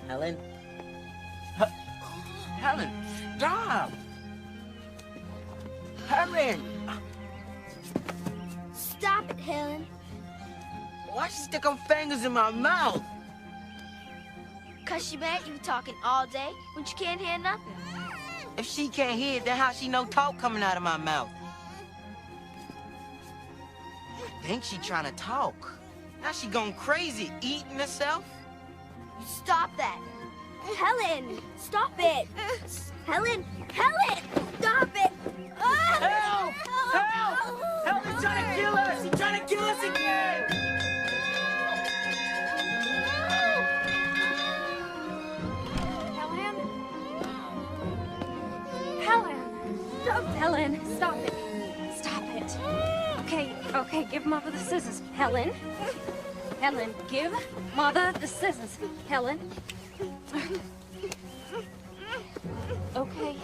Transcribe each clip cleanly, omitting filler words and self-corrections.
Helen? Helen, stop! Helen! Stop it, Helen. Why'd she stick her fingers in my mouth? 'Cause she mad you talking all day when she can't hear nothing. If she can't hear it, then how she know talk coming out of my mouth? I think she trying to talk. Now she going crazy, eating herself. Stop that. Helen, stop it. Helen, Helen, stop it. Help! Help! Help! He's trying to kill us! He's trying to kill us again! Helen? Helen! Stop, Helen, stop it. Stop it. Okay, give Mother the scissors. Helen? Helen, give Mother the scissors. Helen? Okay.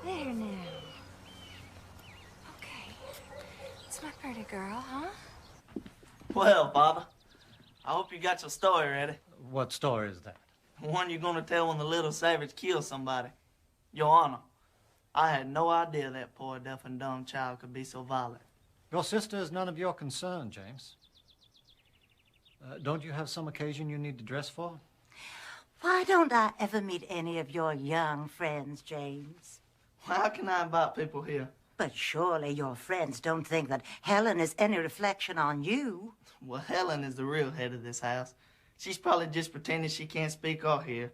There now. Okay. It's my pretty girl, huh? Well, Baba, I hope you got your story ready. What story is that? The one you're gonna tell when the little savage kills somebody. Your Honor, I had no idea that poor deaf and dumb child could be so violent. Your sister is none of your concern, James. Don't you have some occasion you need to dress for? Why don't I ever meet any of your young friends, James? Well, how can I invite people here? But surely your friends don't think that Helen is any reflection on you. Well, Helen is the real head of this house. She's probably just pretending she can't speak or hear,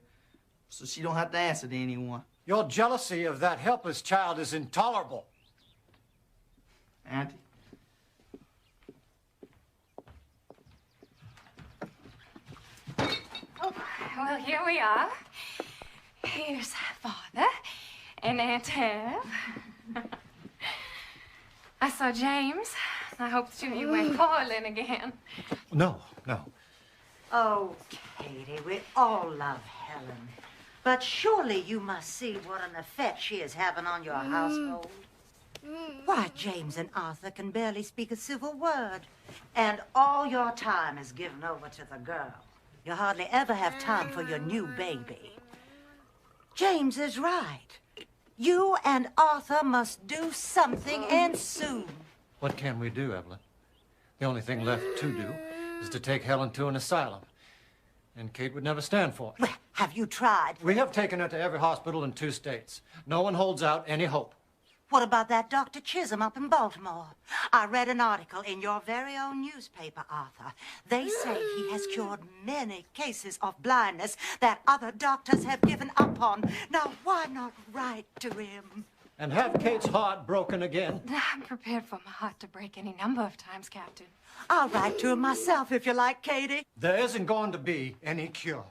so she don't have to answer to anyone. Your jealousy of that helpless child is intolerable. Auntie. Well, here we are. Here's Father and Aunt Tab. I saw James. I hoped you went calling again. No. Oh, Katie, we all love Helen. But surely you must see what an effect she is having on your household. Why, James and Arthur can barely speak a civil word. And all your time is given over to the girl. You hardly ever have time for your new baby. James is right. You and Arthur must do something, and soon. What can we do, Evelyn? The only thing left to do is to take Helen to an asylum. And Kate would never stand for it. Well, have you tried? We have taken her to every hospital in 2 states. No one holds out any hope. What about that Dr. Chisholm up in Baltimore? I read an article in your very own newspaper, Arthur. They say he has cured many cases of blindness that other doctors have given up on. Now, why not write to him? And have Kate's heart broken again. I'm prepared for my heart to break any number of times, Captain. I'll write to him myself if you like, Katie. There isn't going to be any cure.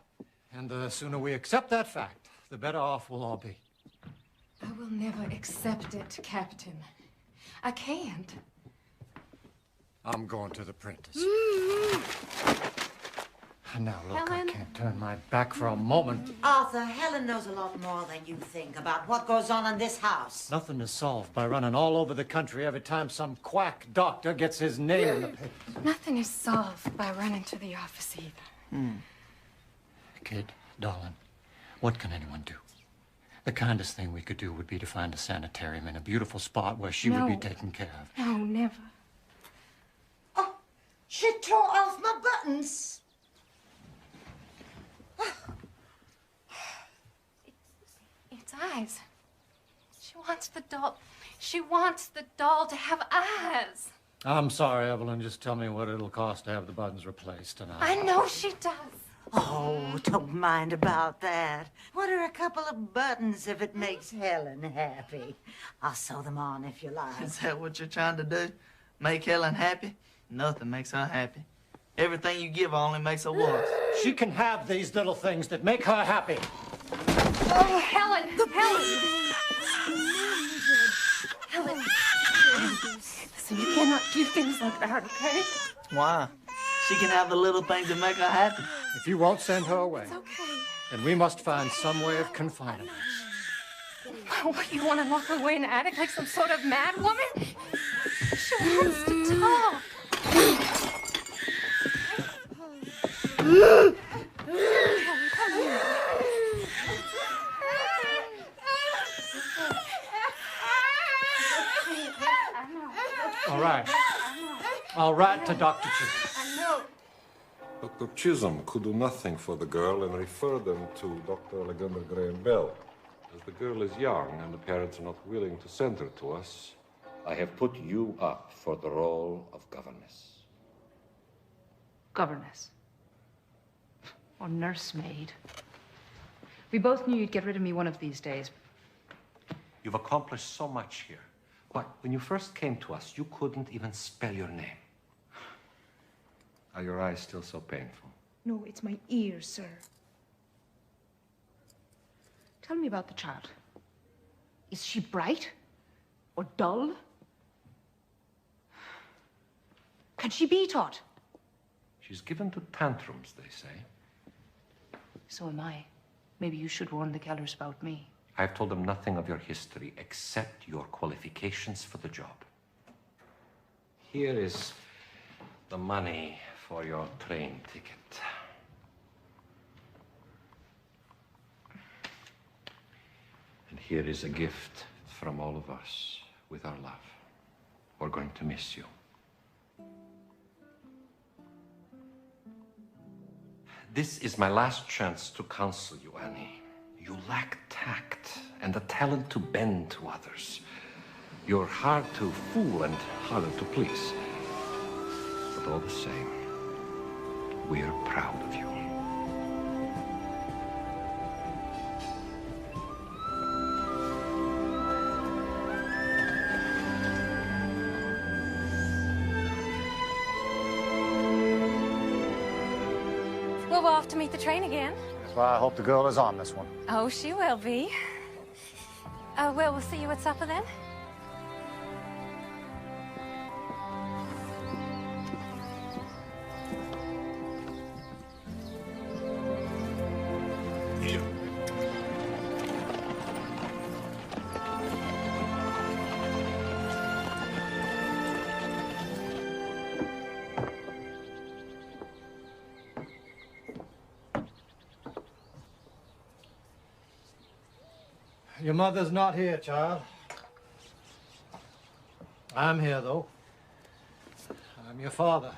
And the sooner we accept that fact, the better off we'll all be. I will never accept it, Captain. I can't. I'm going to the prentice. Now, look, Helen? I can't turn my back for a moment. Arthur, Helen knows a lot more than you think about what goes on in this house. Nothing is solved by running all over the country every time some quack doctor gets his name in the paper. Nothing is solved by running to the office either. Kid, darling, what can anyone do? The kindest thing we could do would be to find a sanitarium in a beautiful spot where she would be taken care of. No, never. Oh, she tore off my buttons. It's eyes. She wants the doll. She wants the doll to have eyes. I'm sorry, Evelyn. Just tell me what it'll cost to have the buttons replaced, and I know she does. Oh, don't mind about that. What are a couple of buttons if it makes Helen happy? I'll sew them on if you like. Is that what you're trying to do? Make Helen happy? Nothing makes her happy. Everything you give her only makes her worse. she can have these little things that make her happy. Oh, Helen! Helen! Helen! Listen, you cannot do things like that, okay? Why? She can have the little things that make her happy. If you won't send her away, It's okay. then we must find some way of confining her. What, you want to lock her away in the attic like some sort of mad woman? She wants to talk. All right. I'll write to Dr. Chisholm. Dr. Chisholm could do nothing for the girl and refer them to Dr. Alexander Graham Bell. As the girl is young and the parents are not willing to send her to us, I have put you up for the role of governess. Governess. Or nursemaid. We both knew you'd get rid of me one of these days. You've accomplished so much here. But when you first came to us, you couldn't even spell your name. Are your eyes still so painful? No, it's my ears, sir. Tell me about the child. Is she bright? Or dull? Can she be taught? She's given to tantrums, they say. So am I. Maybe you should warn the Kellers about me. I've told them nothing of your history except your qualifications for the job. Here is the money for your train ticket. And here is a gift from all of us with our love. We're going to miss you. This is my last chance to counsel you, Annie. You lack tact and the talent to bend to others. You're hard to fool and harder to please. But all the same, we're proud of you. Well, we're off to meet the train again. That's why I hope the girl is on this one. Oh, she will be. Well, we'll see you at supper then. Your mother's not here, child. I'm here, though. I'm your father.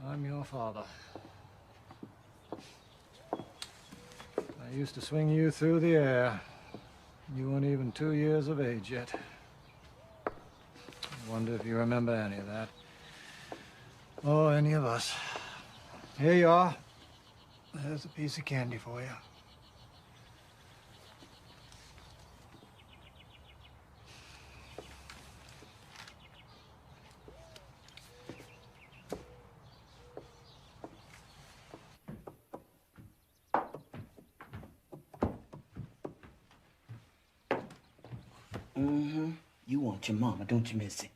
I'm your father. I used to swing you through the air. You weren't even 2 years of age yet. I wonder if you remember any of that. Or any of us. Here you are. There's a piece of candy for you. You want your mama, don't you, Missy?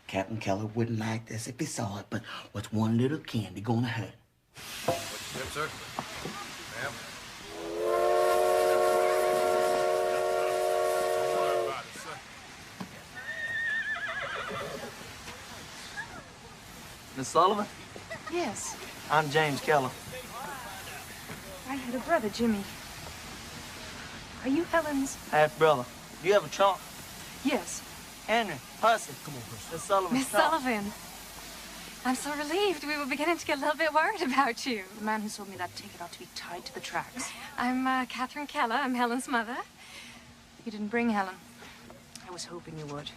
Captain Keller wouldn't like this if he saw it, but what's one little candy gonna hurt? What's that, sir? Ma'am? Don't worry about it, sir. Miss Sullivan? Yes. I'm James Keller. I had a brother, Jimmy. Are you Helen's? Half-brother. Do you have a trunk? Yes. Henry, Hussey. Come on, Miss Sullivan. Miss Sullivan. I'm so relieved. We were beginning to get a little bit worried about you. The man who sold me that ticket ought to be tied to the tracks. I'm Catherine Keller. I'm Helen's mother. You didn't bring Helen. I was hoping you would.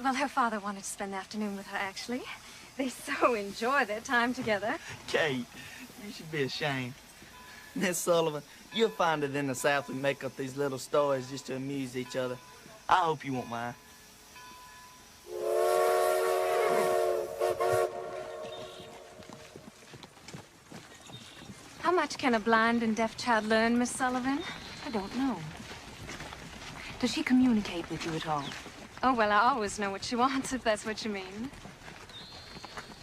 Well, her father wanted to spend the afternoon with her, actually. They so enjoy their time together. Kate, you should be ashamed. Miss Sullivan, you'll find it in the South we make up these little stories just to amuse each other. I hope you won't mind. How much can a blind and deaf child learn, Miss Sullivan? I don't know. Does she communicate with you at all? Oh, well, I always know what she wants, if that's what you mean.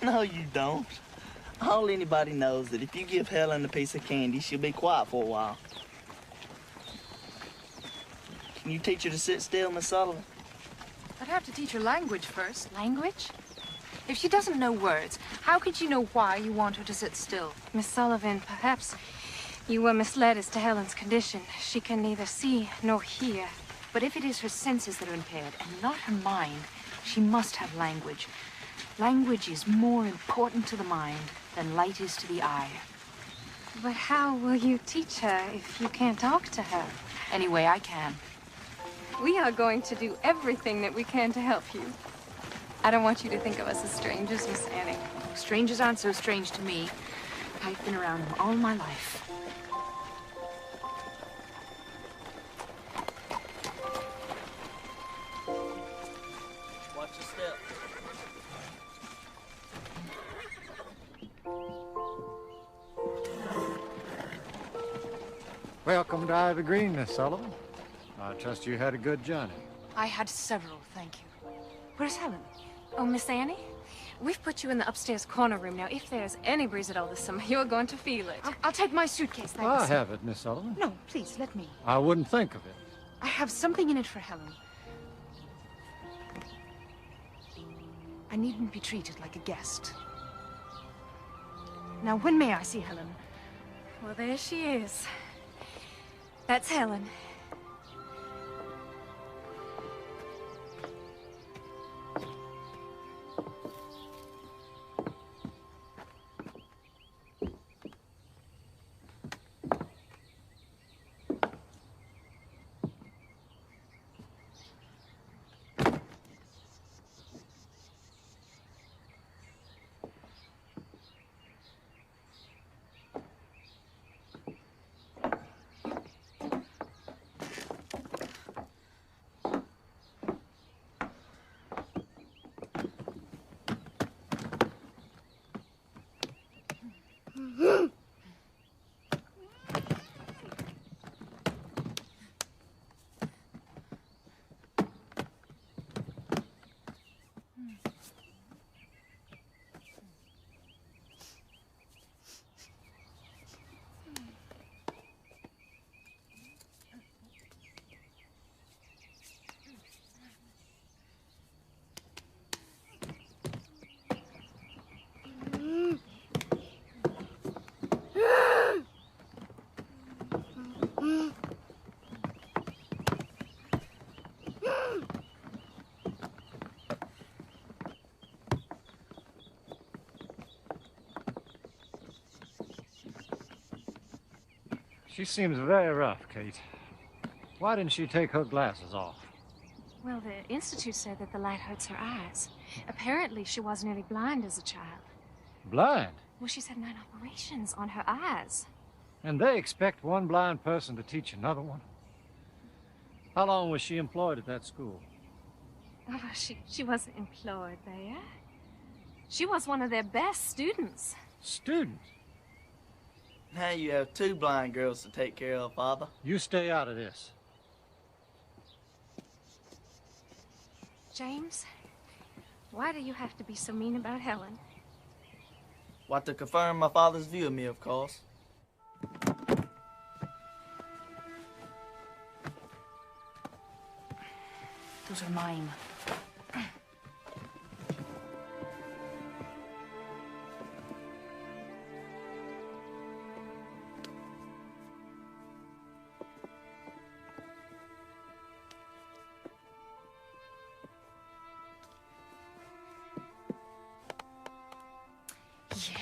No, you don't. All anybody knows that if you give Helen a piece of candy, she'll be quiet for a while. Can you teach her to sit still, Miss Sullivan? I'd have to teach her language first. Language? If she doesn't know words, how could she know why you want her to sit still? Miss Sullivan, perhaps you were misled as to Helen's condition. She can neither see nor hear. But if it is her senses that are impaired and not her mind, she must have language. Language is more important to the mind than light is to the eye. But how will you teach her if you can't talk to her? Anyway, I can. We are going to do everything that we can to help you. I don't want you to think of us as strangers, Miss Annie. Strangers aren't so strange to me. I've been around them all my life. Watch your step. Welcome to Ivy Green, Miss Sullivan. I trust you had a good journey. I had several, thank you. Where's Helen? Oh, Miss Annie, we've put you in the upstairs corner room. Now, if there's any breeze at all this summer, you're going to feel it. I'll take my suitcase, thanks. I have it, Miss Sullivan. No, please, let me. I wouldn't think of it. I have something in it for Helen. I needn't be treated like a guest. Now, when may I see Helen? Well, there she is. That's Helen. She seems very rough, Kate. Why didn't she take her glasses off? Well, the Institute said that the light hurts her eyes. Apparently, she was nearly blind as a child. Blind? Well, she's had 9 operations on her eyes. And they expect one blind person to teach another one? How long was she employed at that school? Oh, she wasn't employed there. She was one of their best students. Students? Now you have 2 blind girls to take care of, Father. You stay out of this. James, why do you have to be so mean about Helen? What, to confirm my father's view of me, of course. Those are mine.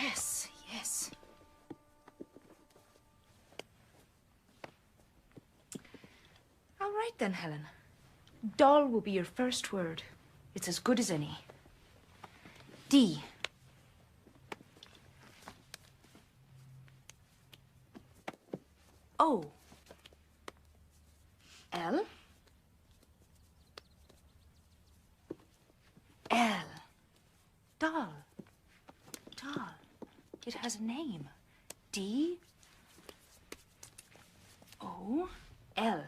Yes, yes. All right, then, Helen. Doll will be your first word. It's as good as any. D. O. L. L. Doll. Doll. It has a name. D. O. L.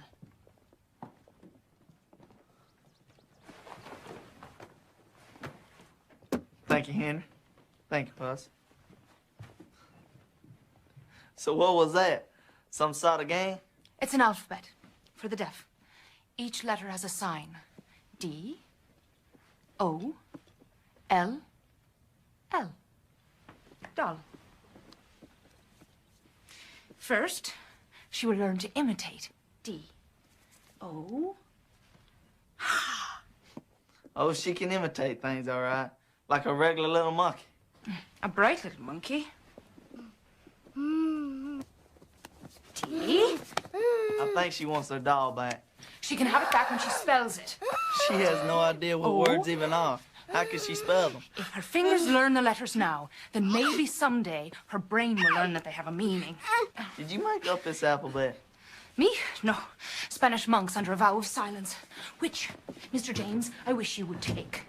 Thank you, Henry. Thank you, Puss. So what was that? Some sort of game? It's an alphabet for the deaf. Each letter has a sign. D, O, L, L. Doll. First, she will learn to imitate. D, O. Oh, she can imitate things, all right. Like a regular little monkey. A bright little monkey. T. I think she wants her doll back. She can have it back when she spells it. She has no idea what words even are. How can she spell them? If her fingers learn the letters now, then maybe someday her brain will learn that they have a meaning. Did you make up this alphabet? Me? No. Spanish monks under a vow of silence. Which, Mr. James, I wish you would take.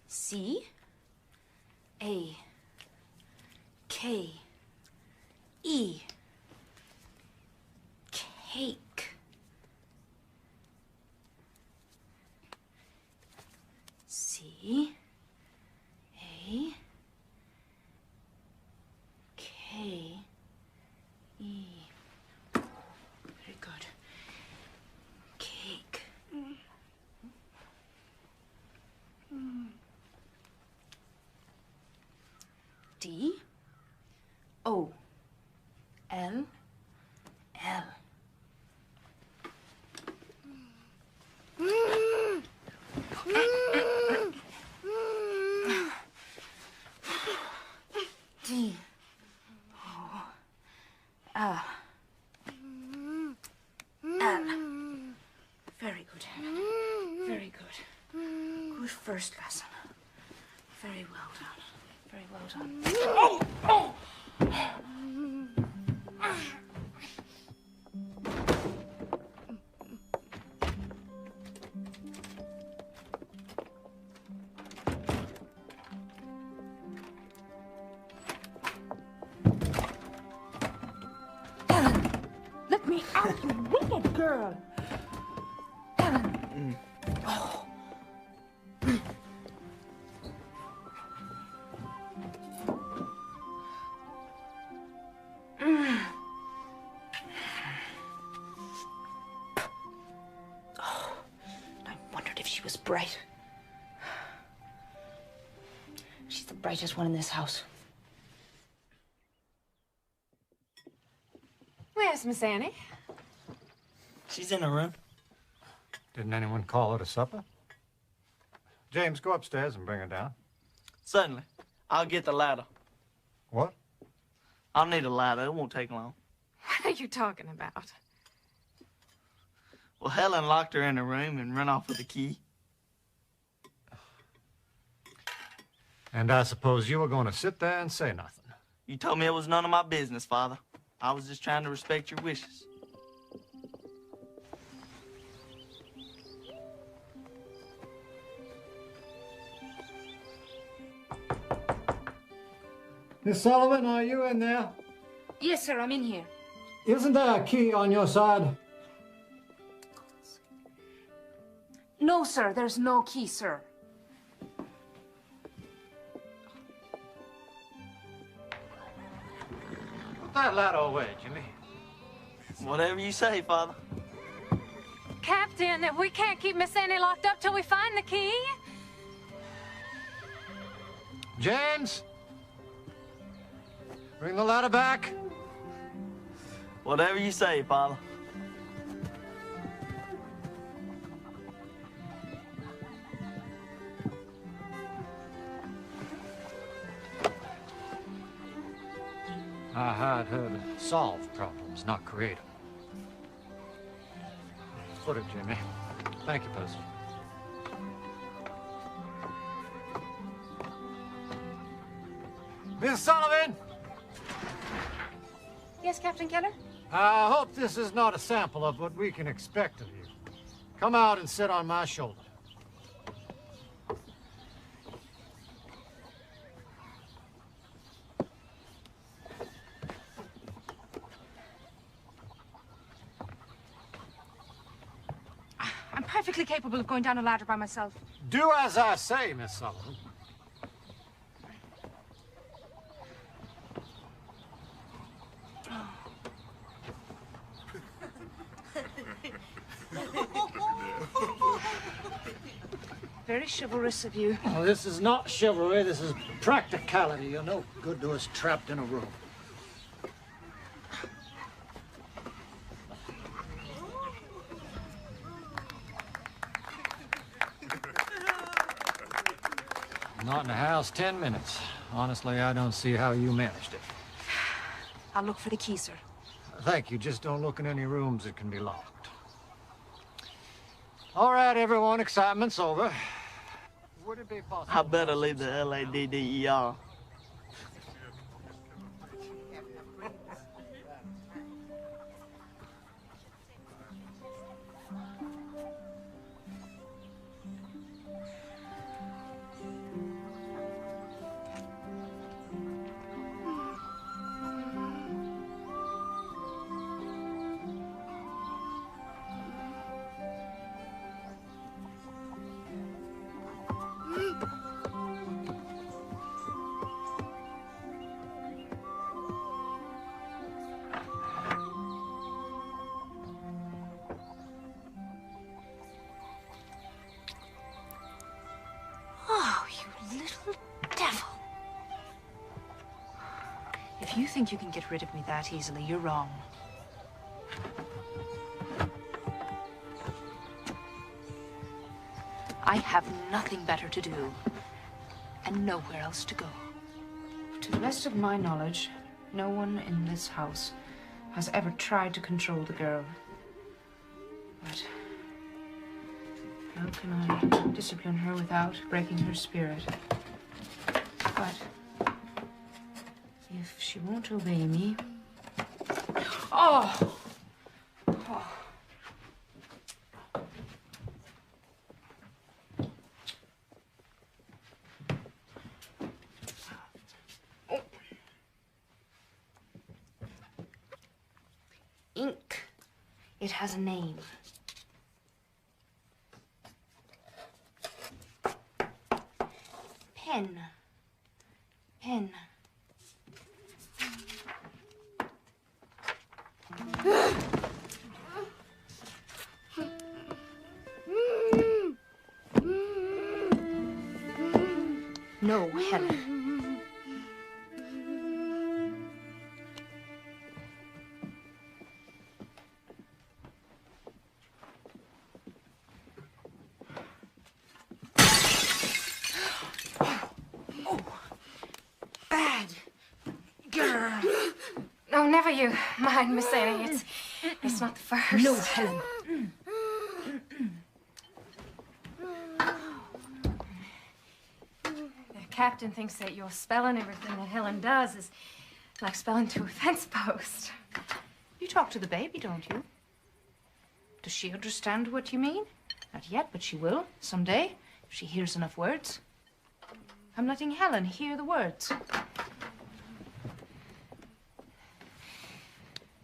C A K E cake. C A K E. Very good. Cake. D O L L. D O L L. Very good, Helen. Very good. Good first lesson. Very well done. Very well done. Oh! Oh! Helen, let me out, you wicked girl. Helen. Oh. Bright. She's the brightest one in this house. Where's Miss Annie? She's in her room. Didn't anyone call her to supper? James, go upstairs and bring her down. Certainly. I'll get the ladder. What? I'll need a ladder. It won't take long. What are you talking about? Well, Helen locked her in her room and ran off with the key. And I suppose you were going to sit there and say nothing. You told me it was none of my business, Father. I was just trying to respect your wishes. Miss Sullivan, are you in there? Yes, sir, I'm in here. Isn't there a key on your side? No, sir, there's no key, sir. that ladder away, Jimmy. Whatever you say, Father. Captain, we can't keep Miss Annie locked up till we find the key. James? Bring the ladder back. Whatever you say, Father. I hired her to solve problems, not create them. Put it, Jimmy. Thank you, Percy. Miss Sullivan! Yes, Captain Keller? I hope this is not a sample of what we can expect of you. Come out and sit on my shoulder. I'm perfectly capable of going down a ladder by myself. Do as I say, Miss Sullivan. Very chivalrous of you. Oh, this is not chivalry, this is practicality. You're no good to us trapped in a room. Not in the house 10 minutes. Honestly, I don't see how you managed it. I'll look for the key, sir. Thank you. Just don't look in any rooms that can be locked. All right, everyone. Excitement's over. Would it be possible? I better leave the LADDER. Oh, you little devil. If you think you can get rid of me that easily, you're wrong. I have nothing better to do, and nowhere else to go. To the best of my knowledge, no one in this house has ever tried to control the girl. But how can I discipline her without breaking her spirit? But if she won't obey me... Oh! Oh. Ink. It has a name. Pen. Pen. No, Helen. Bad girl. No, never you mind, Miss Annie. It's not the first. No, Helen. The captain thinks that your spelling everything that Helen does is like spelling to a fence post. You talk to the baby, don't you? Does she understand what you mean? Not yet, but she will someday if she hears enough words. I'm letting Helen hear the words.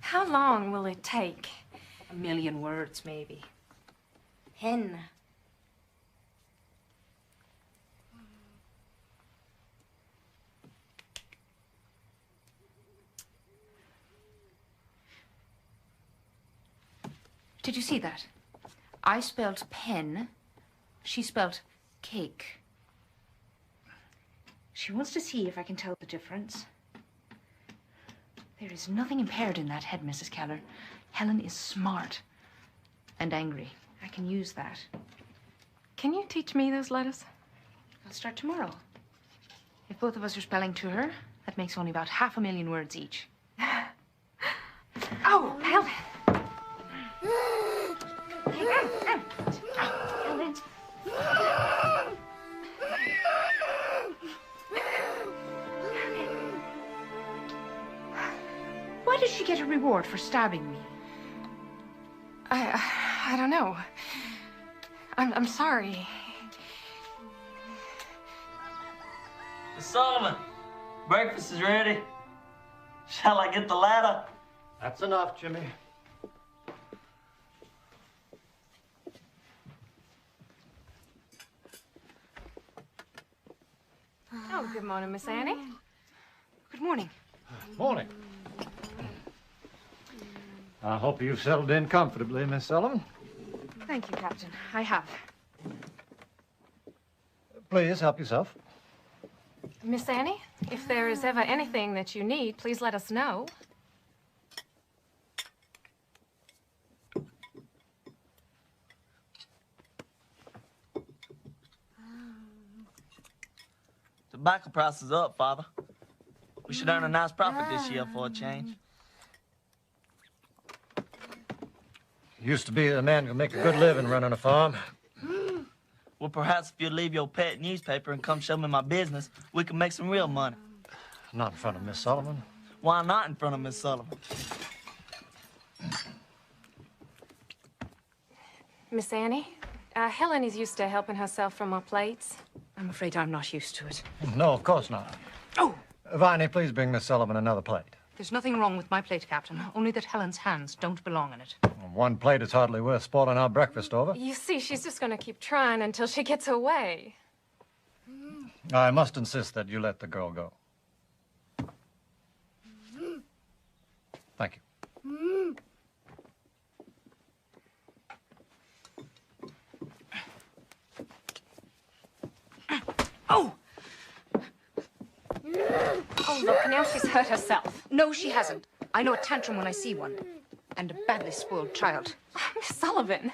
How long will it take? 1,000,000 words, maybe. Hen. Did you see that? I spelled pen. She spelled cake. She wants to see if I can tell the difference. There is nothing impaired in that head, Mrs. Keller. Helen is smart and angry. I can use that. Can you teach me those letters? I'll start tomorrow. If both of us are spelling to her, that makes only about 500,000 words each. Oh, Helen! Helen. Why did she get a reward for stabbing me? I don't know. I'm sorry. Miss Sullivan, breakfast is ready. Shall I get the ladder? That's enough, Jimmy. Oh, good morning, Miss Annie. Good morning. Morning. I hope you've settled in comfortably, Miss Sullivan. Thank you, Captain. I have. Please help yourself. Miss Annie, if there is ever anything that you need, please let us know. Tobacco price is up, Father. We should earn a nice profit this year for a change. Used to be a man could make a good living running a farm. Well, perhaps if you leave your pet newspaper and come show me my business, we can make some real money. Not in front of Miss Sullivan. Why not in front of Miss Sullivan? Miss Annie, Helen is used to helping herself from our plates. I'm afraid I'm not used to it. No, of course not. Oh! Viney, please bring Miss Sullivan another plate. There's nothing wrong with my plate, Captain. Only that Helen's hands don't belong in it. One plate is hardly worth spoiling our breakfast over. You see, she's just going to keep trying until she gets away. I must insist that you let the girl go. Thank you. Oh! Oh, look, now she's hurt herself. No, she hasn't. I know a tantrum when I see one. And a badly spoiled child. Miss Sullivan.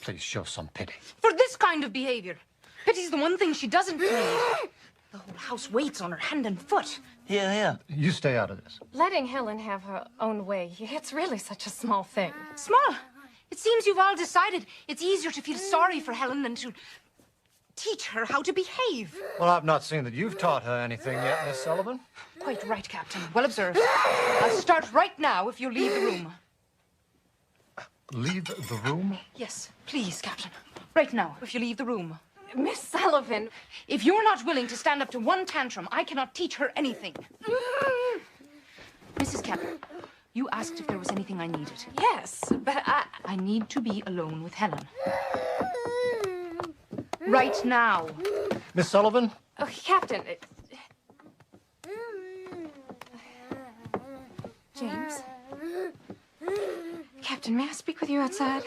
Please show some pity. For this kind of behavior. Pity's the one thing she doesn't need. The whole house waits on her hand and foot. Here, here. You stay out of this. Letting Helen have her own way, it's really such a small thing. Small? It seems you've all decided it's easier to feel sorry for Helen than to teach her how to behave. Well, I've not seen that you've taught her anything yet, Miss Sullivan. Quite right, Captain. Well observed. I'll start right now if you leave the room. Leave the room? Yes, please, Captain. Right now, if you leave the room. Miss Sullivan. If you're not willing to stand up to one tantrum, I cannot teach her anything. Mrs. Keller, you asked if there was anything I needed. Yes, but I need to be alone with Helen. Right now. Miss Sullivan? Oh, Captain. James? Captain, may I speak with you outside?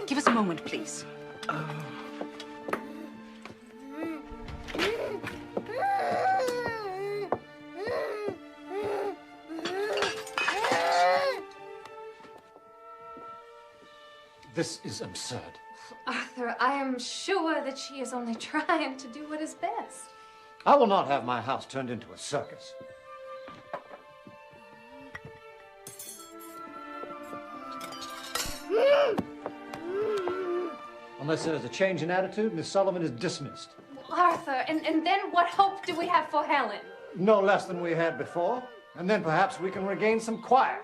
Give us a moment, please. This is absurd. Arthur, I am sure that she is only trying to do what is best. I will not have my house turned into a circus. Unless there's a change in attitude, Miss Sullivan is dismissed. Arthur, and then what hope do we have for Helen? No less than we had before, and then perhaps we can regain some quiet.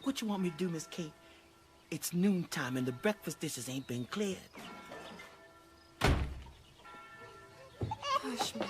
What you want me to do, Miss Kate? It's noontime and the breakfast dishes ain't been cleared. Hush, Mom.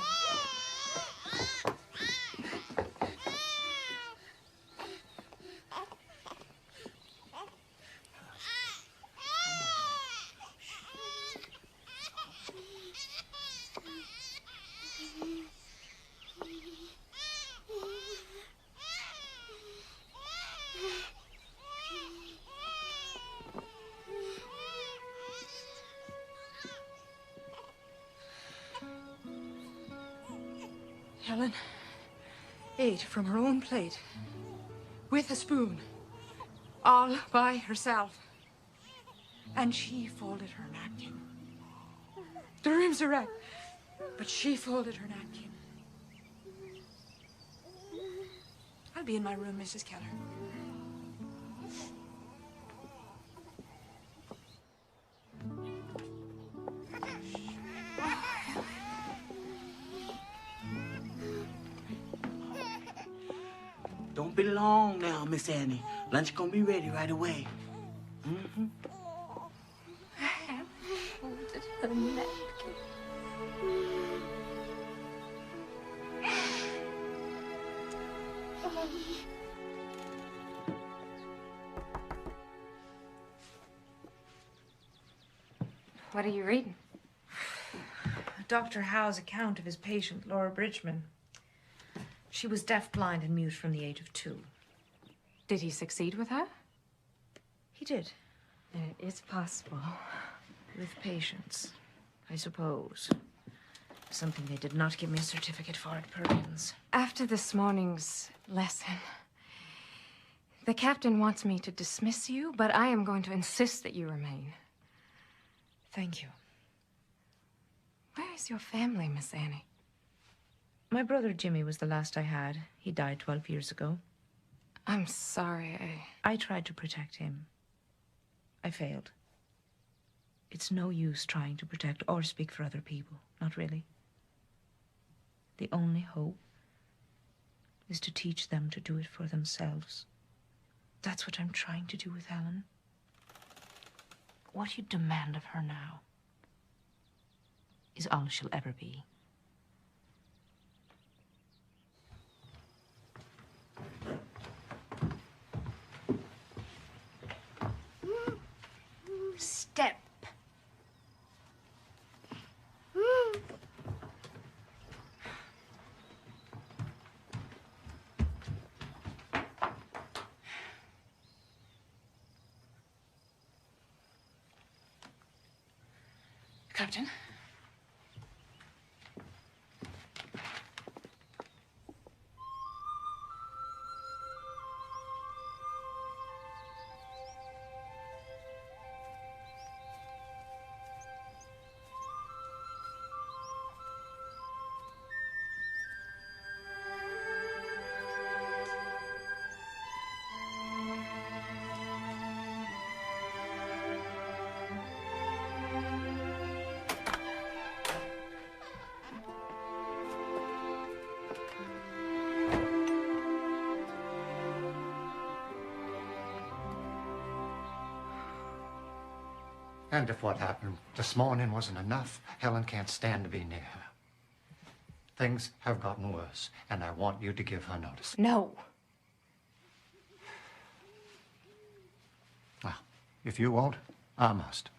Helen ate from her own plate, with a spoon, all by herself. And she folded her napkin. The room's a wreck, but she folded her napkin. I'll be in my room, Mrs. Keller. Don't be long now, Miss Annie. Lunch gonna be ready right away. Mm-hmm. I have folded her napkin. What are you reading? Dr. Howe's account of his patient, Laura Bridgman. She was deaf, blind, and mute from the age of 2. Did he succeed with her? He did. Then it is possible. With patience, I suppose. Something they did not give me a certificate for at Perkins. After this morning's lesson, the captain wants me to dismiss you, but I am going to insist that you remain. Thank you. Where is your family, Miss Annie? My brother Jimmy was the last I had. He died 12 years ago. I'm sorry. I tried to protect him. I failed. It's no use trying to protect or speak for other people. Not really. The only hope is to teach them to do it for themselves. That's what I'm trying to do with Helen. What you demand of her now is all she'll ever be. Step. Captain? And if what happened this morning wasn't enough, Helen can't stand to be near her. Things have gotten worse, and I want you to give her notice. No. Well, if you won't, I must.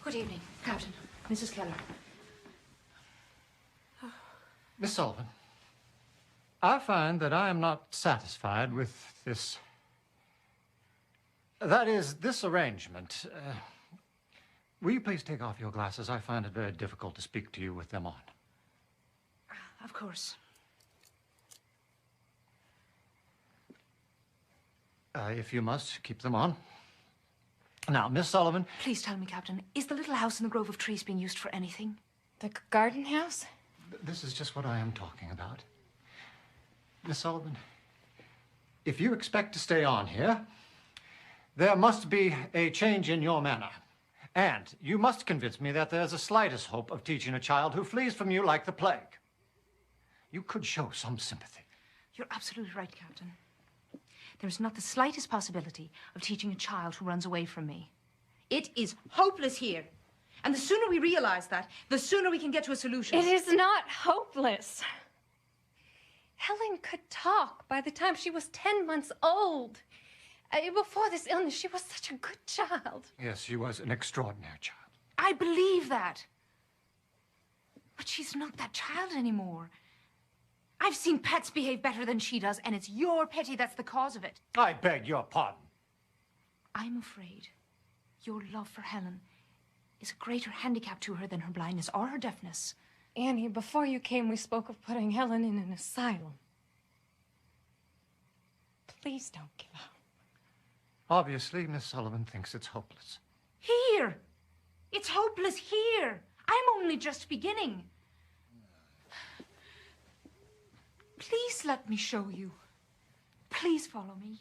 Good evening, Captain. Mrs. Keller. Miss Sullivan, I find that I am not satisfied with this... That is, this arrangement. Will you please take off your glasses? I find it very difficult to speak to you with them on. Of course. If you must, keep them on. Now, Miss Sullivan... Please tell me, Captain, is the little house in the grove of trees being used for anything? The garden house? This is just what I am talking about. Miss Sullivan, if you expect to stay on here, there must be a change in your manner. And you must convince me that there's the slightest hope of teaching a child who flees from you like the plague. You could show some sympathy. You're absolutely right, Captain. There's not the slightest possibility of teaching a child who runs away from me. It is hopeless here. And the sooner we realize that, the sooner we can get to a solution. It is not hopeless. Helen could talk by the time she was 10 months old. Before this illness, she was such a good child. Yes, she was an extraordinary child. I believe that. But she's not that child anymore. I've seen pets behave better than she does, and it's your pity that's the cause of it. I beg your pardon. I'm afraid your love for Helen is a greater handicap to her than her blindness or her deafness. Annie, before you came, we spoke of putting Helen in an asylum. Please don't give up. Obviously, Miss Sullivan thinks it's hopeless. Here. It's hopeless here. I'm only just beginning. Please let me show you. Please follow me.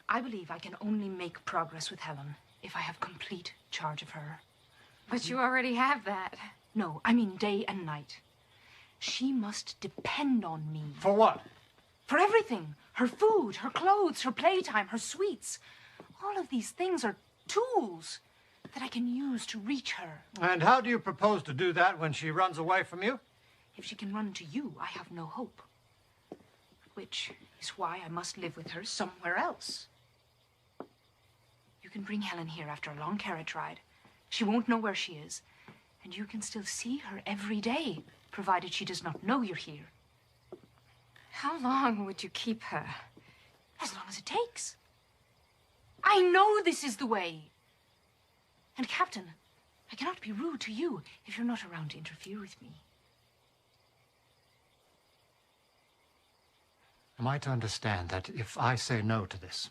I believe I can only make progress with Helen if I have complete charge of her. But you already have that. No, I mean day and night. She must depend on me. For what? For everything. Her food, her clothes, her playtime, her sweets. All of these things are tools that I can use to reach her. And how do you propose to do that when she runs away from you? If she can run to you, I have no hope. Which is why I must live with her somewhere else. You can bring Helen here after a long carriage ride. She won't know where she is. And you can still see her every day, provided she does not know you're here. How long would you keep her? As long as it takes. I know this is the way. And, Captain, I cannot be rude to you if you're not around to interfere with me. Am I to understand that if I say no to this,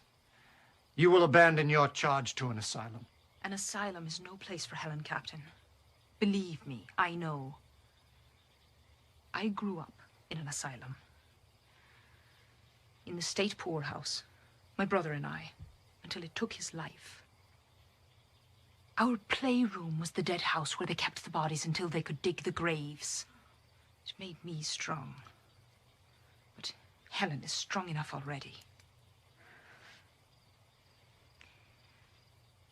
you will abandon your charge to an asylum? An asylum is no place for Helen, Captain. Believe me, I know. I grew up in an asylum. In the state poorhouse, my brother and I, until it took his life. Our playroom was the dead house where they kept the bodies until they could dig the graves. It made me strong. But Helen is strong enough already.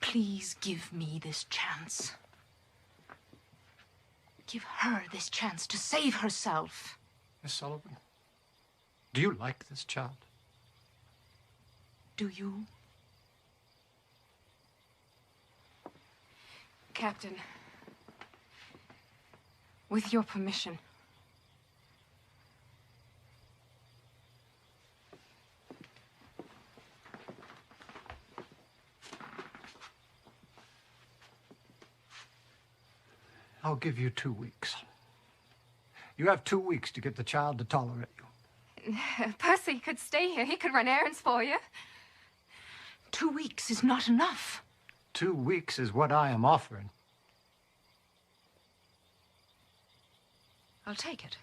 Please give me this chance. Give her this chance to save herself. Miss Sullivan, do you like this child? Do you? Captain, with your permission. I'll give you 2 weeks. You have 2 weeks to get the child to tolerate you. Percy could stay here. He could run errands for you. 2 weeks is not enough. 2 weeks is what I am offering. I'll take it.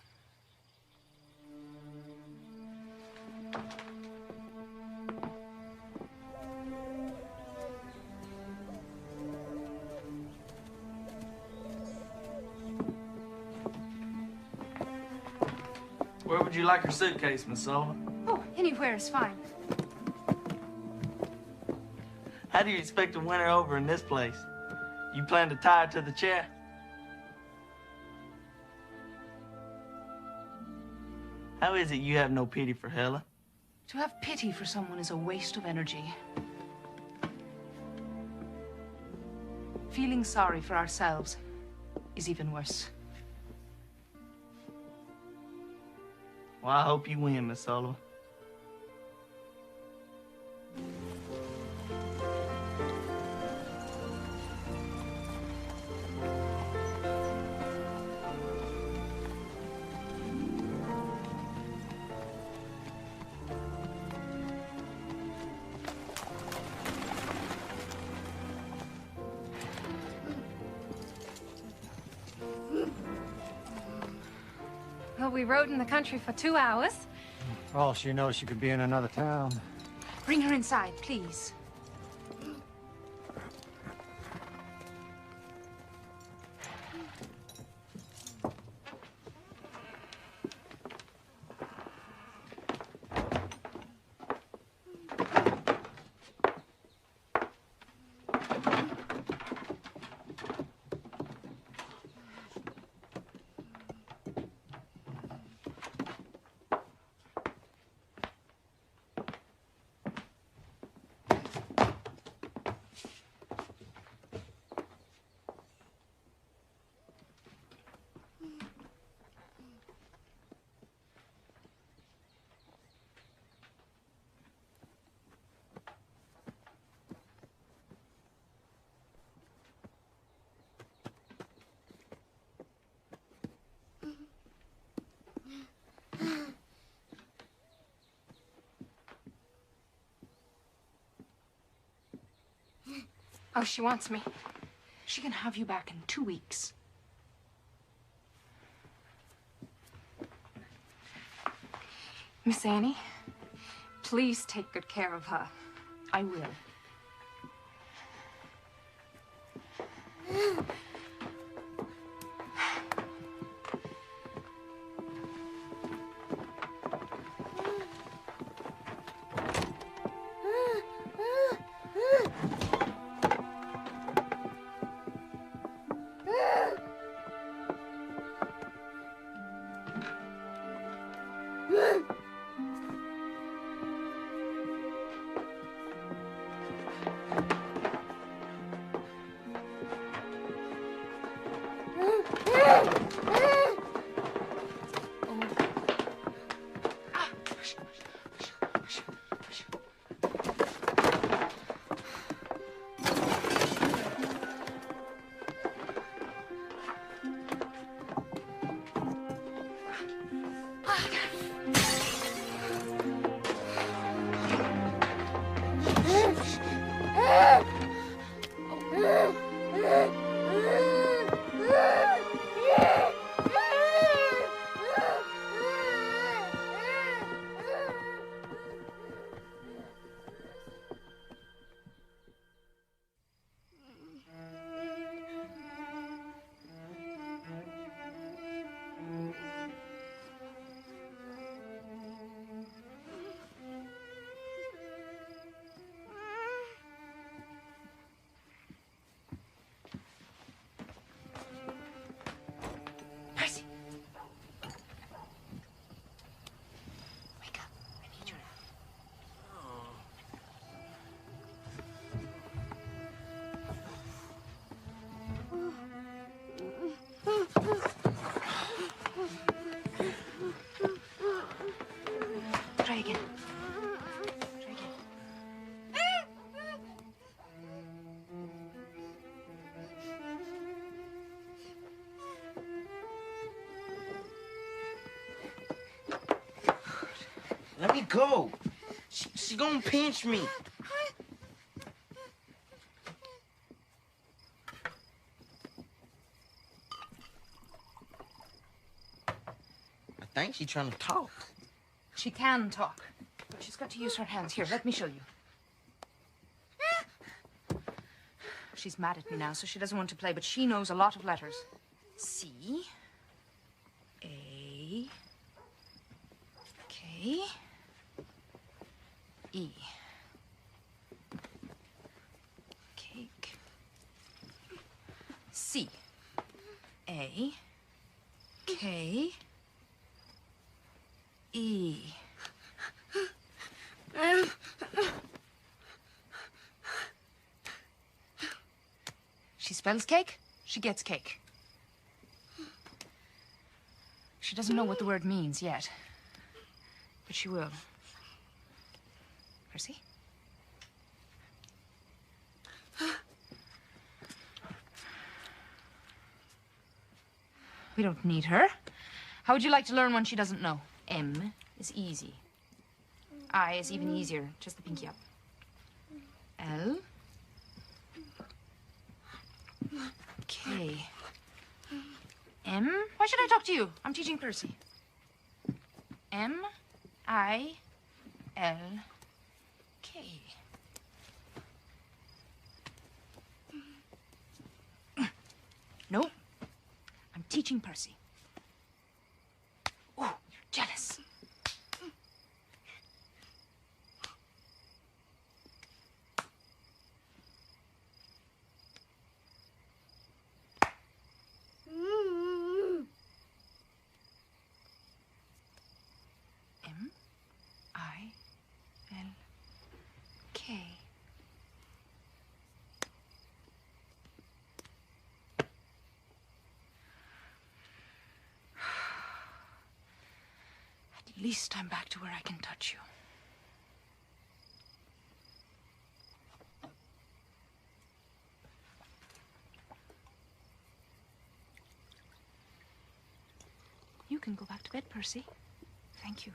Where would you like your suitcase, Miss Sullivan? Oh, anywhere is fine. How do you expect to win her over in this place? You plan to tie her to the chair? How is it you have no pity for Helen? To have pity for someone is a waste of energy. Feeling sorry for ourselves is even worse. Well, I hope you win, Miss Sullivan. Well, we rode in the country for 2 hours. For all she knows, she could be in another town. Bring her inside, please. Oh, she wants me. She can have you back in 2 weeks. Miss Annie, please take good care of her. I will. Try again. Try again. Let me go. She gonna pinch me. I think she's trying to talk. She can talk, but she's got to use her hands. Here, let me show you. She's mad at me now, so she doesn't want to play, but she knows a lot of letters. C, A, K, E. Cake. C, A, K, E. She spells cake, she gets cake. She doesn't know what the word means yet, but she will. Percy? We don't need her. How would you like to learn one she doesn't know? M is easy. I is even easier. Just the pinky up. L. K. M. Why should I talk to you? I'm teaching Percy. M. I. L. K. No. I'm teaching Percy. Oh, you're jealous. M. I. L. K. At least I'm back to where I can touch you. You can go back to bed, Percy. Thank you.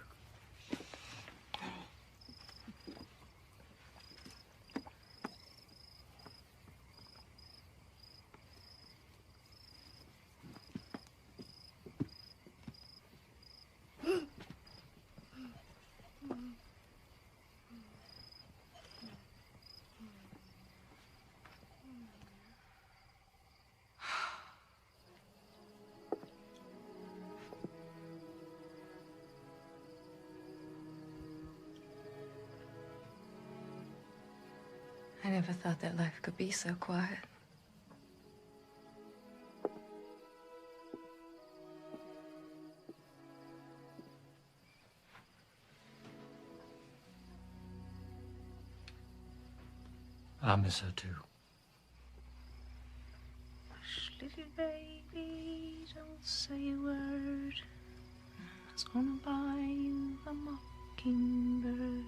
I never thought that life could be so quiet. I miss her too. Hush, little baby, don't say a word. Mama's gonna buy you a mockingbird.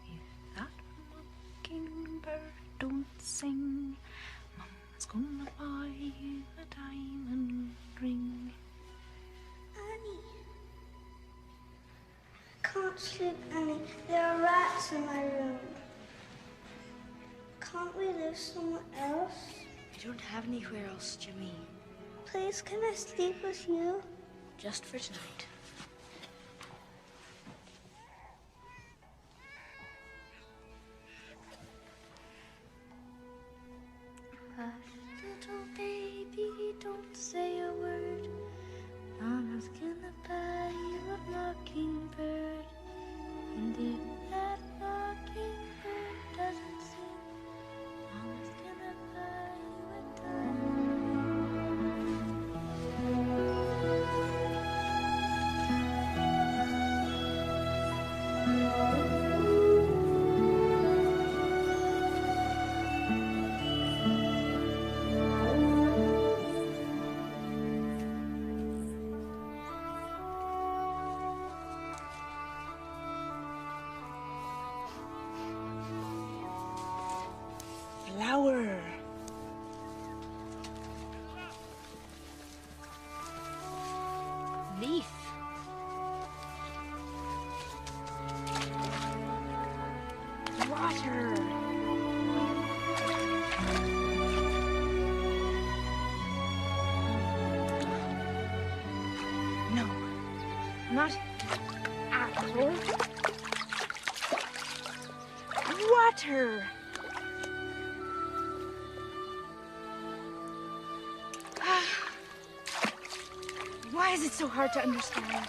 If that mockingbird don't sing, Mama's gonna buy you a diamond ring. Annie. I can't sleep, Annie. There are rats in my room. Can't we live somewhere else? I don't have anywhere else, Jimmy. Please, can I sleep with you? Just for tonight. Hush, little baby, don't say a word. Mama's gonna buy you a mockingbird. And if that mockingbird doesn't sing, Mama's gonna buy you a diamond. Flower. Leaf. Water. No, not apple. Water. Why is it so hard to understand?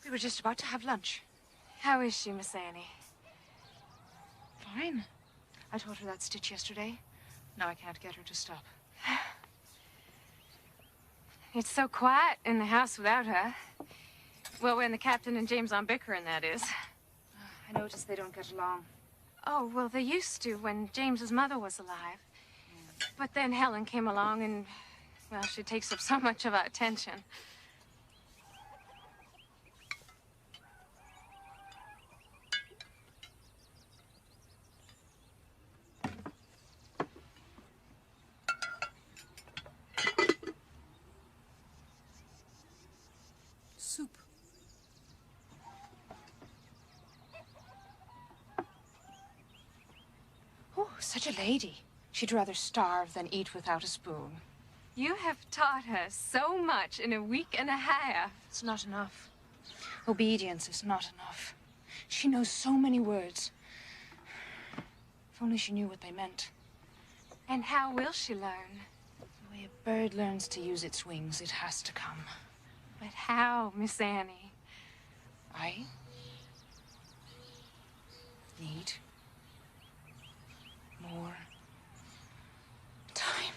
We were just about to have lunch. How is she, Miss Annie? Fine. I taught her that stitch yesterday. Now I can't get her to stop. It's so quiet in the house without her. Well, when the captain and James aren't bickering, that is. I noticed they don't get along. Oh, well, they used to when James's mother was alive. But then Helen came along and, well, she takes up so much of our attention. Soup. Oh, such a lady. She'd rather starve than eat without a spoon. You have taught her so much in a week and a half. It's not enough. Obedience is not enough. She knows so many words. If only she knew what they meant. And how will she learn? The way a bird learns to use its wings, it has to come. But how, Miss Annie? I need more time.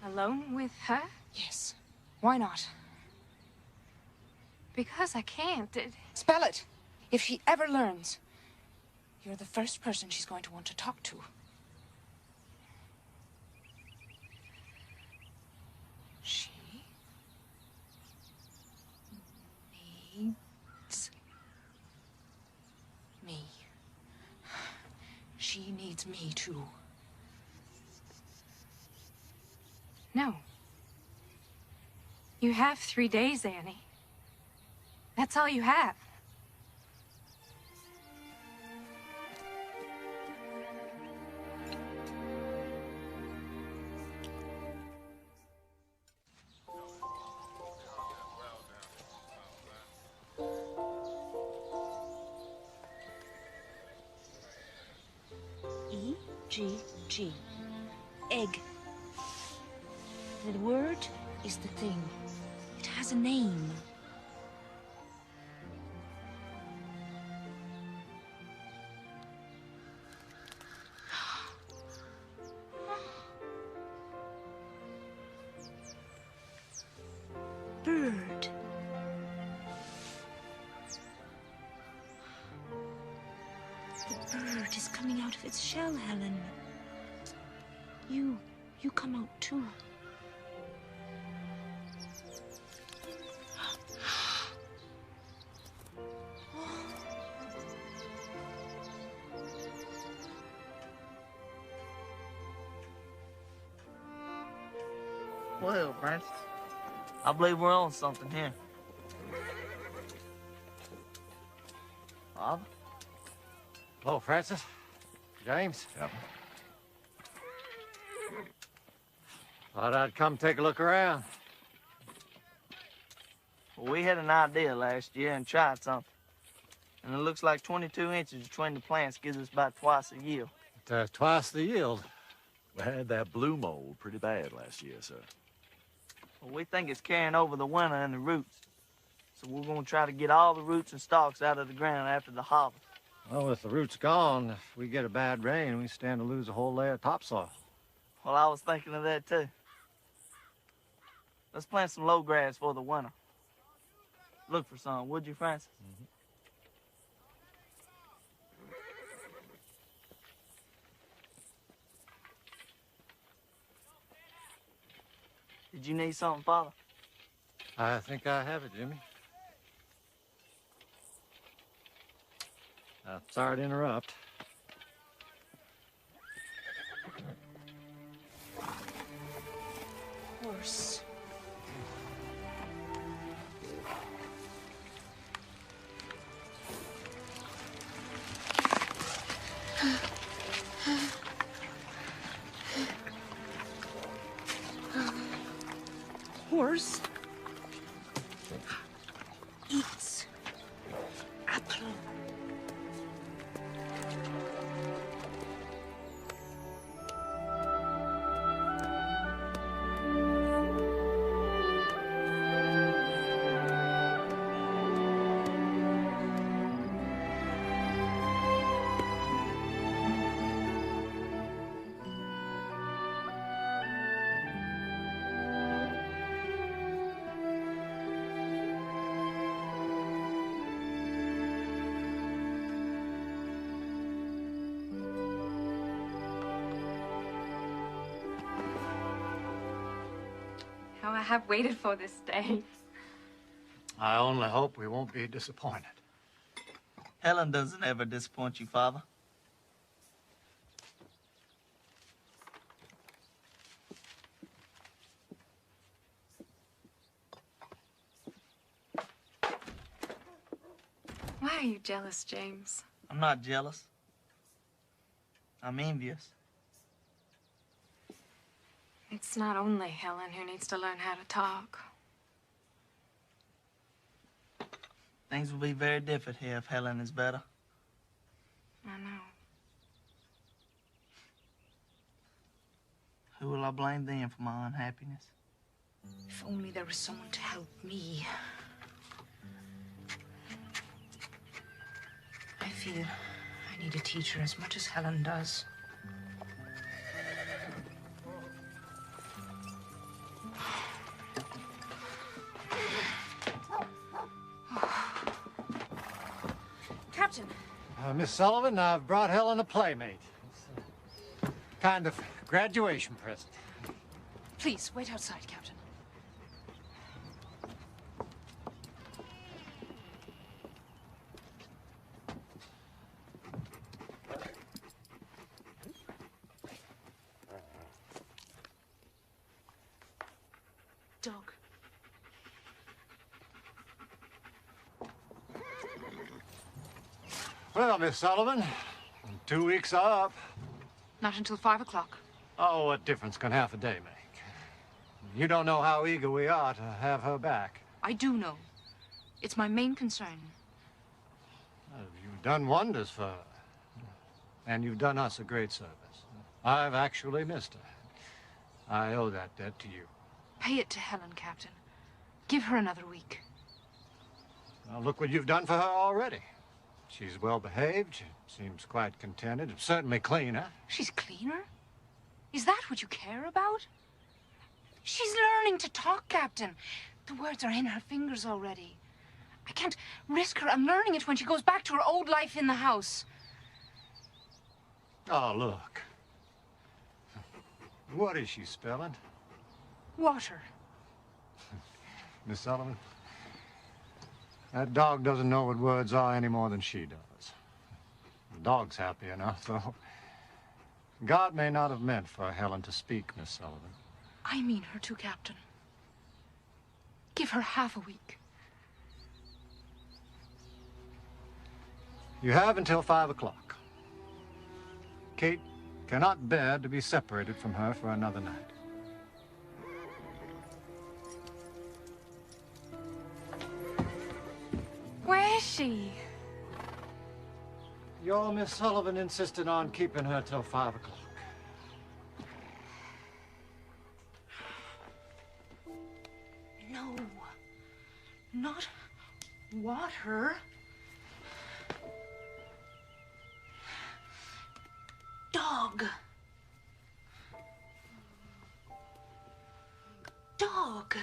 Alone with her? Yes. Why not? Because I can't. Spell it. If she ever learns, you're the first person she's going to want to talk to. She needs me. She needs me too. No. You have 3 days, Annie. That's all you have. E-G-G. Egg. The word is the thing. It has a name. Bird. The bird is coming out of its shell, Helen. You come out too. Well, Francis, I believe we're on something here. Father? Hello, Francis. James? Yep. Thought I'd come take a look around. Well, we had an idea last year and tried something. And it looks like 22 inches between the plants gives us about twice the yield. Twice the yield. We had that blue mold pretty bad last year, sir. Well, we think it's carrying over the winter and the roots. So we're going to try to get all the roots and stalks out of the ground after the harvest. Well, with the roots gone, if we get a bad rain, we stand to lose a whole layer of topsoil. Well, I was thinking of that, too. Let's plant some low grass for the winter. Look for some, would you, Francis? Mm-hmm. Did you need something, Father? I think I have it, Jimmy. Sorry to interrupt. Horse. Horse eats apple. How I have waited for this day. I only hope we won't be disappointed. Helen doesn't ever disappoint you, Father. Why are you jealous, James? I'm not jealous. I'm envious. It's not only Helen who needs to learn how to talk. Things will be very different here if Helen is better. I know. Who will I blame then for my unhappiness? If only there was someone to help me. I feel I need a teacher as much as Helen does. Captain. Miss Sullivan, I've brought Helen a playmate. It's a kind of graduation present. Please, wait outside, Captain. Dog. Well, Miss Sullivan, 2 weeks are up. Not until 5 o'clock. Oh, what difference can half a day make? You don't know how eager we are to have her back. I do know. It's my main concern. You've done wonders for her. And you've done us a great service. I've actually missed her. I owe that debt to you. Pay it to Helen, Captain. Give her another week. Well, look what you've done for her already. She's well behaved. She seems quite contented. And certainly cleaner. She's cleaner? Is that what you care about? She's learning to talk, Captain. The words are in her fingers already. I can't risk her unlearning it when she goes back to her old life in the house. Oh, look. What is she spelling? Water. Miss Sullivan, that dog doesn't know what words are any more than she does. The dog's happy enough, though. God may not have meant for Helen to speak, Miss Sullivan. I mean her to, Captain. Give her half a week. You have until 5 o'clock. Kate cannot bear to be separated from her for another night. Where is she? Your Miss Sullivan insisted on keeping her till 5 o'clock. No. Not water. Dog. Dog.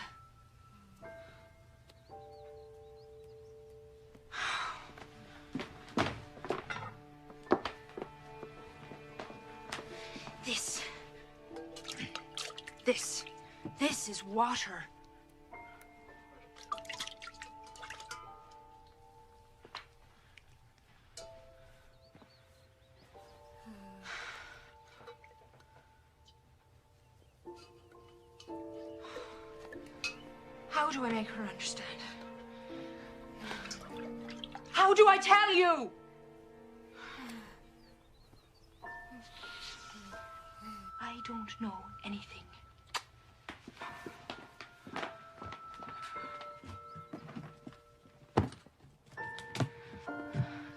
This is water. How do I make her understand? How do I tell you? I don't know anything.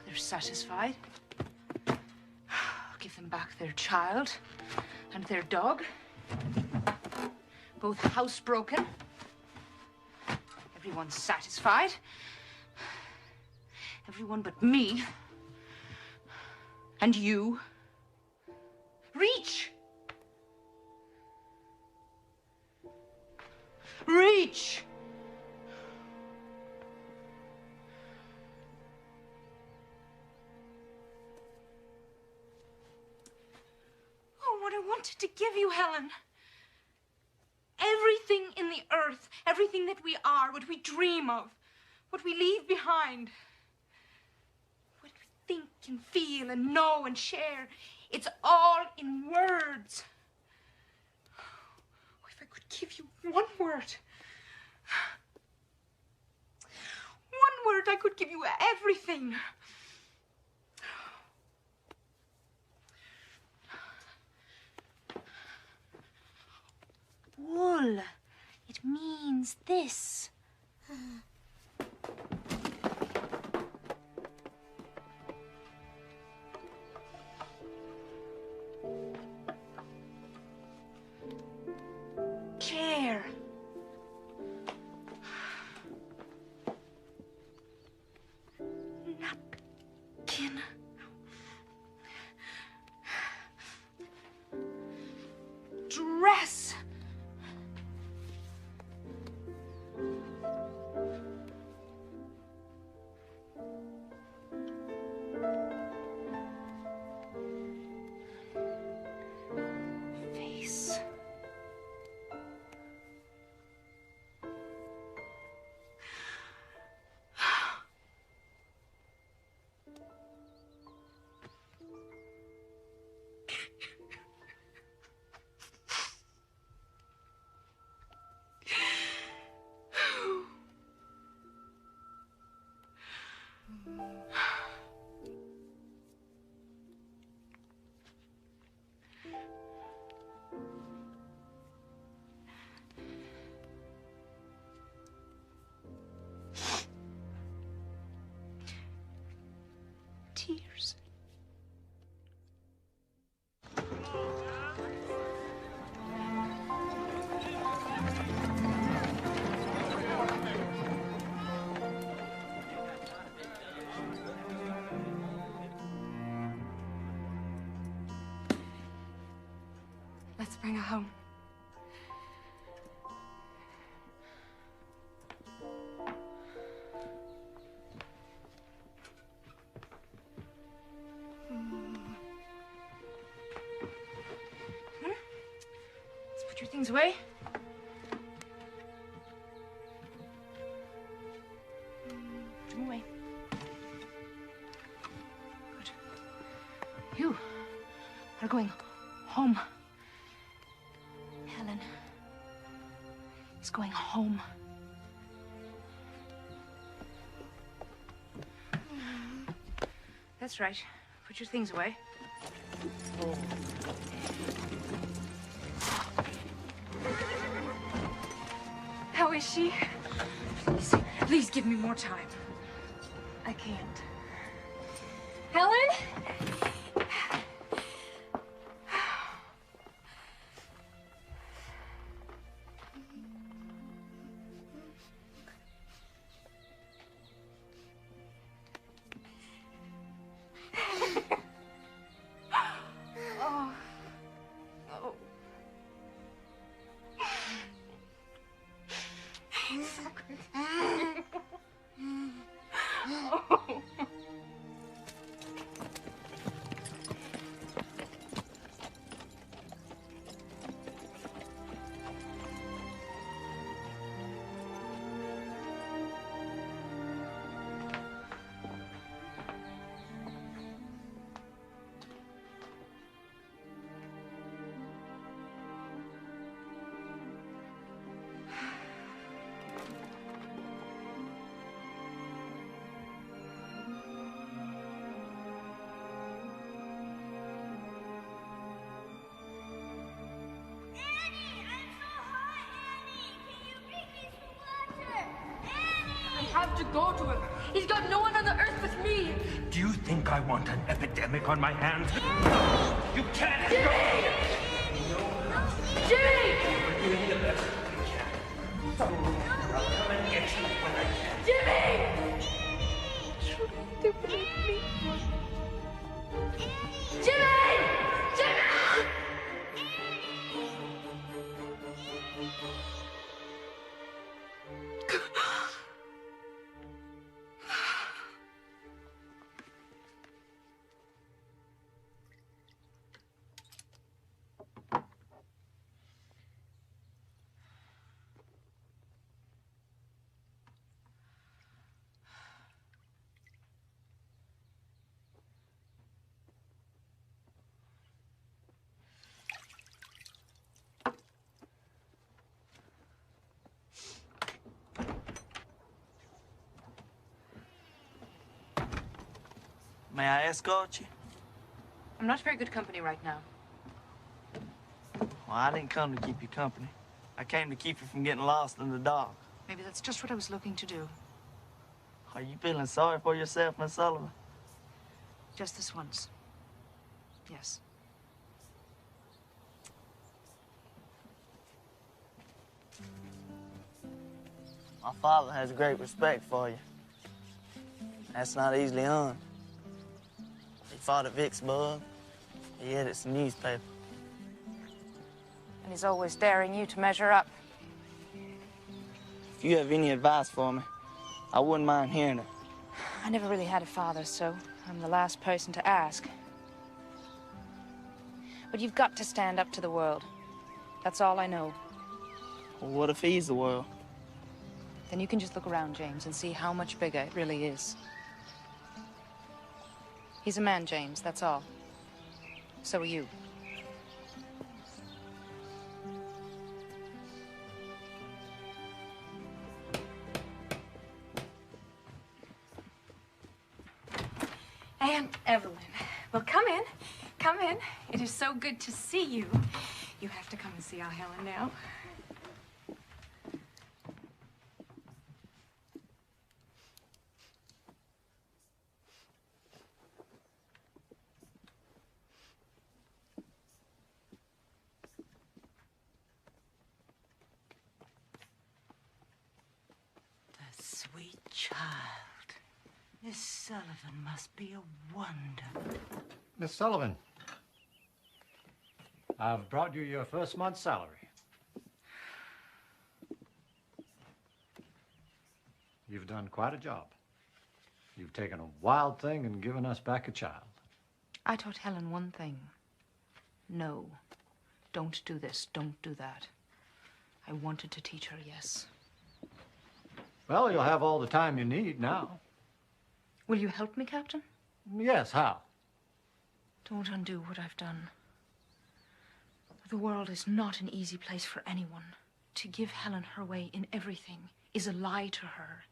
They're satisfied. I'll give them back their child and their dog. Both housebroken. Everyone's satisfied. Everyone but me. And you. Reach! Reach! Oh, what I wanted to give you, Helen. Everything in the earth, everything that we are, what we dream of, what we leave behind, what we think and feel and know and share, it's all in words. Oh, if I could give you one word, I could give you everything. Wool. It means this. Chair. Napkin. Dress. Face. Tears. Let's bring her home. Let's put your things away. Put them away. Good. You are going home. Helen is going home. That's right. Put your things away. How is she? Please give me more time. I can't. Helen? Oh. Oh. It's so good. Oh. Have to go to him. He's got no one on the earth but me. Do you think I want an epidemic on my hands? You can't Jimmy! go! Jimmy! We're doing the best we can. So, I'll come and get you when I can. Jimmy! Jimmy! Jimmy! May I escort you? I'm not very good company right now. Well, I didn't come to keep you company. I came to keep you from getting lost in the dark. Maybe that's just what I was looking to do. Are you feeling sorry for yourself, Miss Sullivan? Just this once. Yes. My father has great respect for you. That's not easily earned. He fought at Vicksburg. He edits the newspaper. And he's always daring you to measure up. If you have any advice for me, I wouldn't mind hearing it. I never really had a father, so I'm the last person to ask. But you've got to stand up to the world. That's all I know. Well, what if he's the world? Then you can just look around, James, and see how much bigger it really is. He's a man, James, that's all. So are you. Aunt Evelyn. Well, come in. Come in. It is so good to see you. You have to come and see our Helen now. The sweet child. Miss Sullivan must be a wonder. Miss Sullivan, I've brought you your first month's salary. You've done quite a job. You've taken a wild thing and given us back a child. I taught Helen one thing. No. Don't do this. Don't do that. I wanted to teach her, yes. Well, you'll have all the time you need now. Will you help me, Captain? Yes, how? Don't undo what I've done. The world is not an easy place for anyone. To give Helen her way in everything is a lie to her.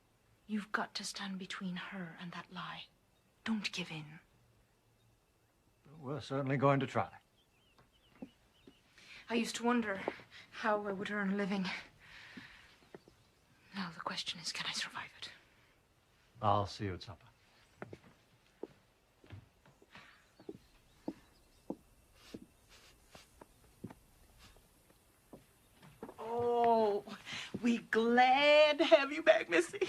You've got to stand between her and that lie. Don't give in. We're certainly going to try. I used to wonder how I would earn a living. Now the question is, can I survive it? I'll see you at supper. Oh, we glad to have you back, Missy.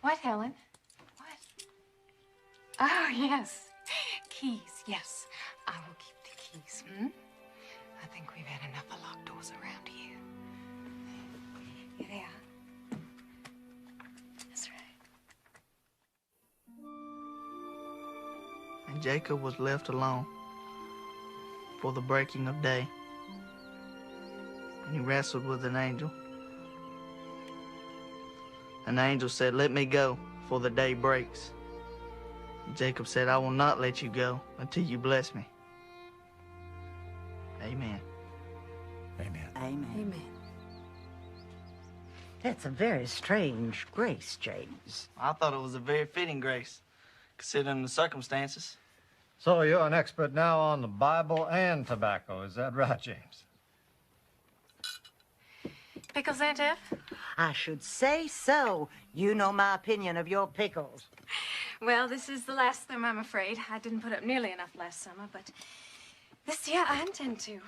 What, Helen? What? Oh, yes. Keys, yes. I will keep the keys, hmm? I think we've had enough of locked doors around here. Here they are. That's right. And Jacob was left alone for the breaking of day. And he wrestled with an angel. An angel said, "Let me go, for the day breaks." And Jacob said, "I will not let you go until you bless me." Amen. Amen. Amen. Amen. That's a very strange grace, James. I thought it was a very fitting grace, considering the circumstances. So you're an expert now on the Bible and tobacco, is that right, James? Pickles, Aunt F? I should say so. You know my opinion of your pickles. Well, this is the last of them, I'm afraid. I didn't put up nearly enough last summer, but this year I intend to.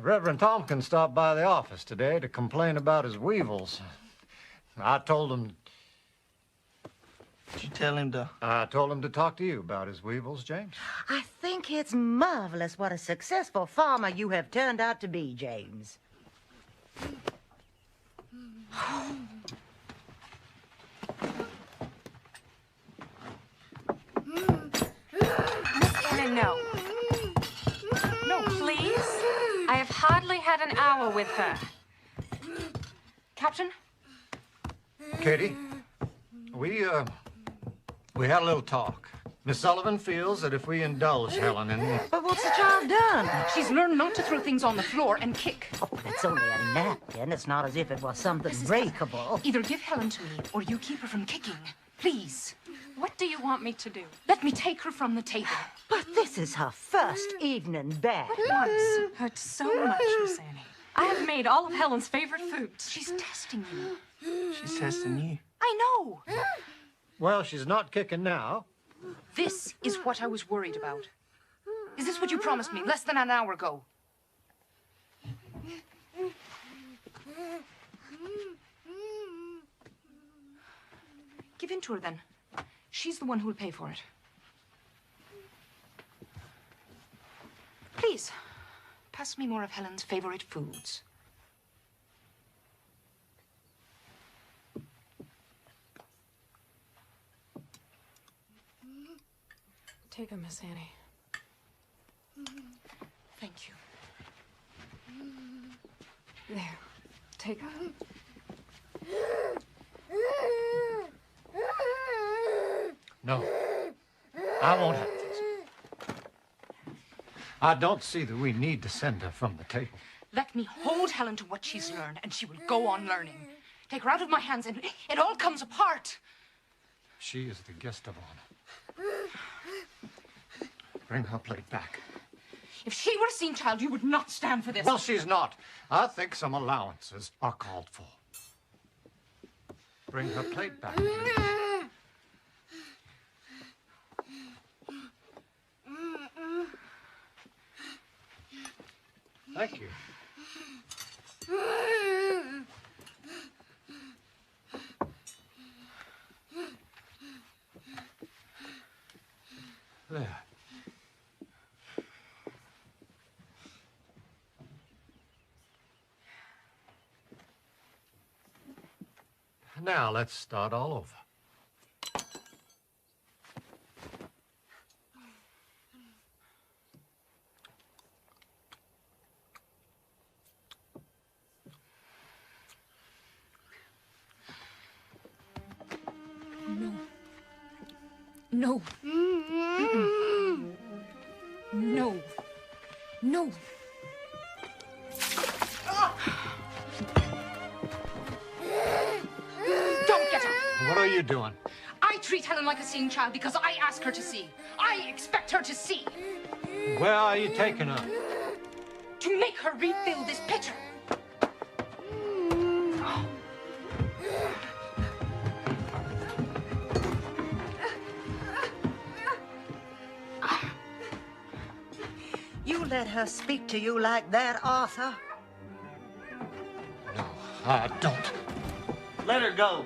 Reverend Tompkins stopped by the office today to complain about his weevils. I told him... Did you tell him to... I told him to talk to you about his weevils, James. I think it's marvelous what a successful farmer you have turned out to be, James. Helen, no. No, please. I have hardly had an hour with her. Captain? Katie, we had a little talk. Miss Sullivan feels that if we indulge Helen in... But what's the child done? She's learned not to throw things on the floor and kick. Oh, but it's only a napkin. It's not as if it was something breakable. Either give Helen to me or you keep her from kicking. Please. What do you want me to do? Let me take her from the table. But this is her first evening back. Once hurt so much, Miss Annie. I have made all of Helen's favorite foods. She's testing you. She's testing you. I know. Well, she's not kicking now. This is what I was worried about. Is this what you promised me less than an hour ago? Give in to her, then. She's the one who will pay for it. Please, pass me more of Helen's favorite foods. Take her, Miss Annie. Thank you. There. Take her. No. I won't have this. I don't see that we need to send her from the table. Let me hold Helen to what she's learned, and she will go on learning. Take her out of my hands, and it all comes apart. She is the guest of honor. Bring her plate back. If she were a seen child, you would not stand for this. Well, she's not. I think some allowances are called for. Bring her plate back, please. Thank you. There. Now let's start all over. No. No. No. Don't get her. What are you doing? I treat Helen like a seeing child because I ask her to see. I expect her to see. Where are you taking her? To make her refill this pitcher. You let her speak to you like that, Arthur? No, I don't. Let her go.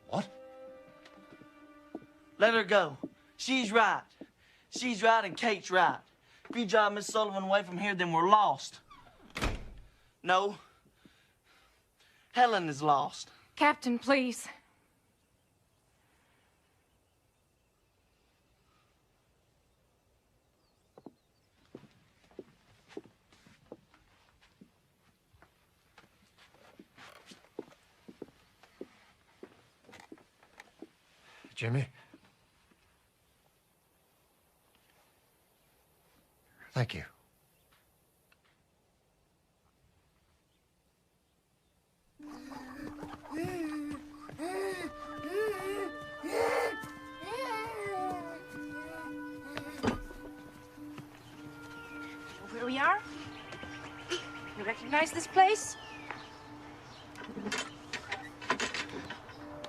What? Let her go. She's right. She's right and Kate's right. If you drive Miss Sullivan away from here, then we're lost. No. Helen is lost. Captain, please. Jimmy? Thank you. Where we are? You recognize this place?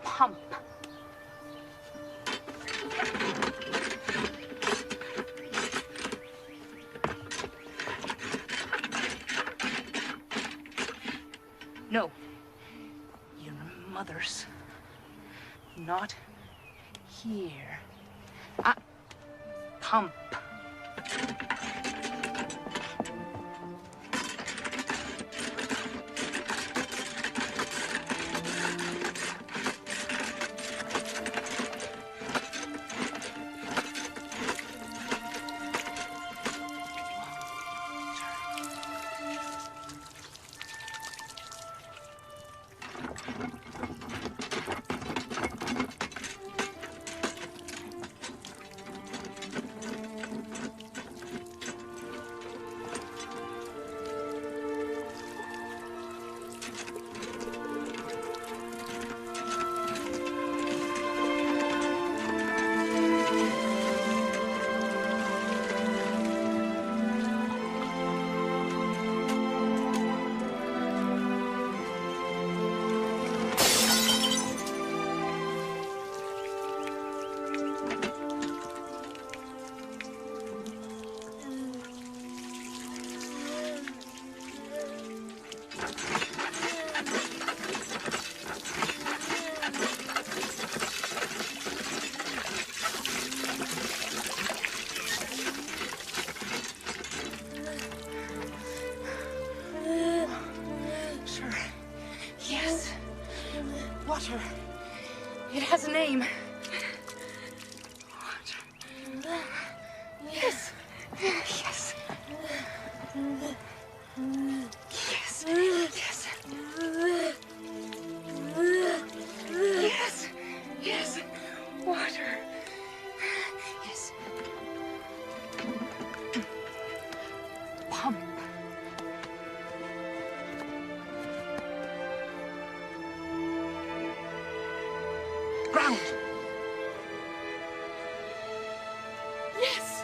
Pump. No. Your mother's. Not here. Pump. Water. It has a name. Water. Yes. Yes. Yes. Yes. Yes. Yes. Water. Yes. Pump. Ground. Yes.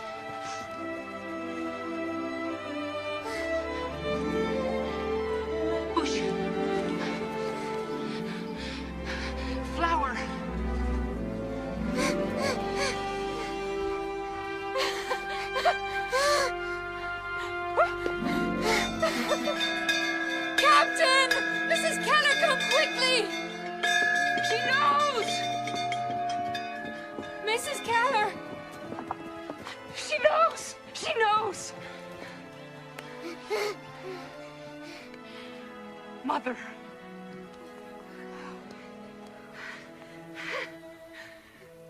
Mrs. Keller! She knows! She knows! Mother.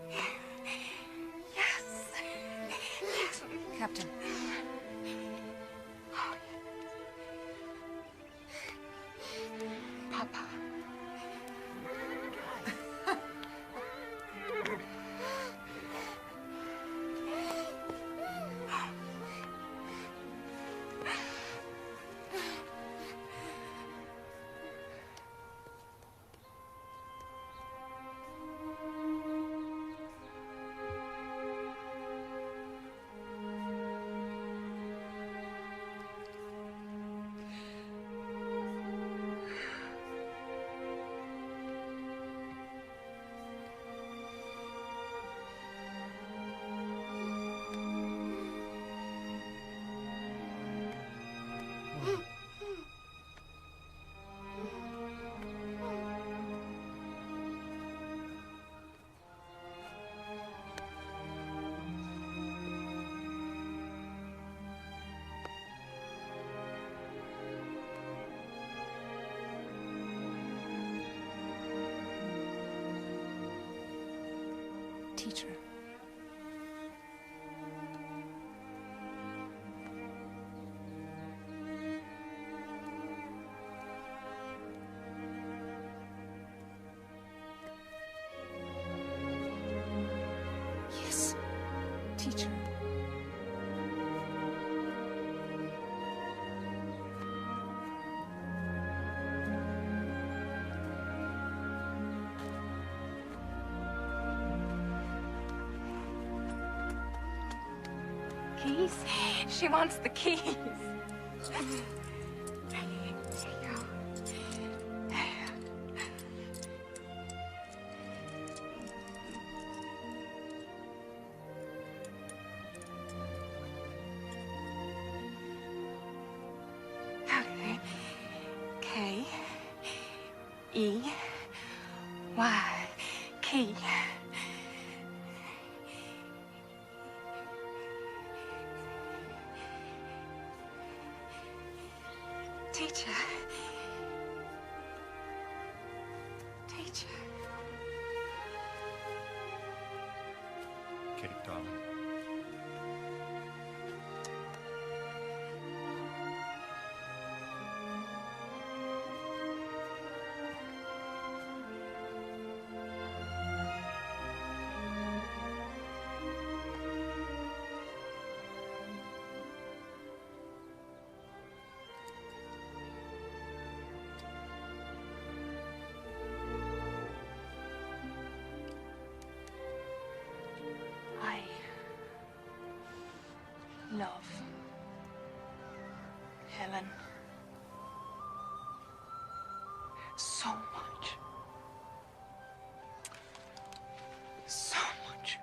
Yes. Yes. Captain. Papa. Teacher. Yes, teacher. Keys? She wants the keys. K-E-Y. Key. Teacher. Teacher. Kate, darling. I love Helen so much. So much.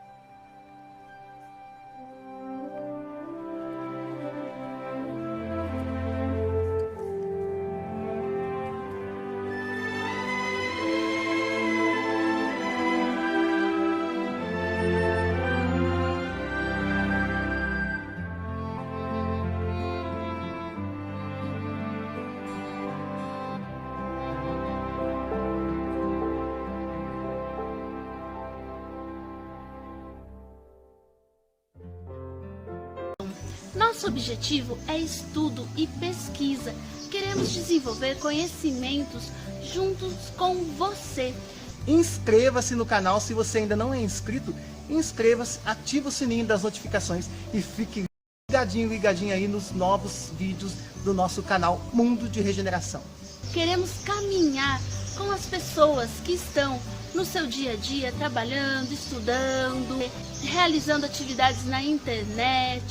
Nosso objetivo é estudo e pesquisa. Queremos desenvolver conhecimentos juntos com você. Inscreva-se no canal se você ainda não é inscrito. Inscreva-se, ative o sininho das notificações e fique ligadinho aí nos novos vídeos do nosso canal Mundo de Regeneração. Queremos caminhar com as pessoas que estão no seu dia a dia trabalhando, estudando, realizando atividades na internet.